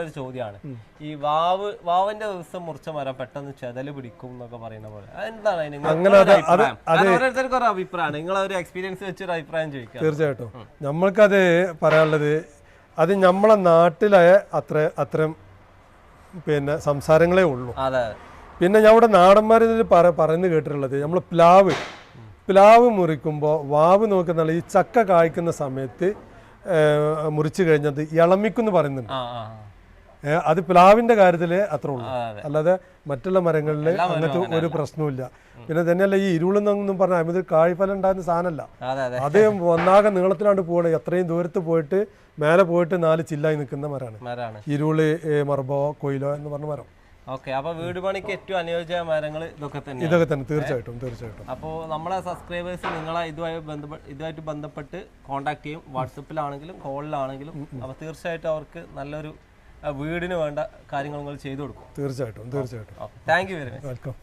ഒരു ചോദ്യമാണ് ഈ വാവിന്റെ ദിവസം മുറിച്ച മരം പെട്ടെന്ന് ചെതല് പിടിക്കും എന്നൊക്കെ പറയുന്ന പോലെ എന്താണ് ഓരോരുത്തർക്കും ഒരു അഭിപ്രായമാണ് നിങ്ങളെ ഒരു എക്സ്പീരിയൻസ് വെച്ചൊരു അഭിപ്രായം ചോദിക്കാം. തീർച്ചയായിട്ടും നമ്മൾക്കത് പറയാനുള്ളത് അത് നമ്മളെ നാട്ടിലെ അത്രയും പിന്നെ സംസാരങ്ങളേ ഉള്ളൂ. പിന്നെ ഞാൻ ഇവിടെ നാടന്മാരിൽ പറയുന്നത് കേട്ടിട്ടുള്ളത് നമ്മൾ പ്ലാവ് മുറിക്കുമ്പോൾ വാവ് നോക്കുന്ന ഈ ചക്ക കായ്ക്കുന്ന സമയത്ത് മുറിച്ചു കഴിഞ്ഞത് ഇളമിക്കെന്ന് പറയുന്നുണ്ട്. അത് പ്ലാവിന്റെ കാര്യത്തിൽ അത്ര ഉള്ളൂ, അല്ലാതെ മറ്റുള്ള മരങ്ങളിൽ അങ്ങനത്തെ ഒരു പ്രശ്നവുമില്ല. പിന്നെ തന്നെയല്ല ഈ ഇരുളെന്നൊന്നും പറഞ്ഞാൽ അത് കായ്ഫലം ഉണ്ടാകുന്ന സാധനമല്ല, അത് ഒന്നാകെ നീളത്തിലാണ്ട് പോകണം. എത്രയും ദൂരത്ത് പോയിട്ട് മേലെ പോയിട്ട് 4 ചില്ലായി നിൽക്കുന്ന മരമാണ് ഇരുള്, മർബോ, കൊയിലോ എന്ന് പറഞ്ഞ മരം. ഓക്കെ, അപ്പൊ വീട് പണിക്ക് ഏറ്റവും അനുയോജ്യ മരങ്ങൾ ഇതൊക്കെ തന്നെ തീർച്ചയായിട്ടും. അപ്പോൾ നമ്മളെ സബ്സ്ക്രൈബേഴ്സ് നിങ്ങളെ ഇതുമായിട്ട് ബന്ധപ്പെട്ട് കോൺടാക്ട് ചെയ്യും, വാട്സപ്പിലാണെങ്കിലും കോളിലാണെങ്കിലും. അപ്പോൾ തീർച്ചയായിട്ടും അവർക്ക് നല്ലൊരു വീടിന് വേണ്ട കാര്യങ്ങൾ നിങ്ങൾ ചെയ്തു കൊടുക്കും. തീർച്ചയായിട്ടും. Thank you very much. Welcome.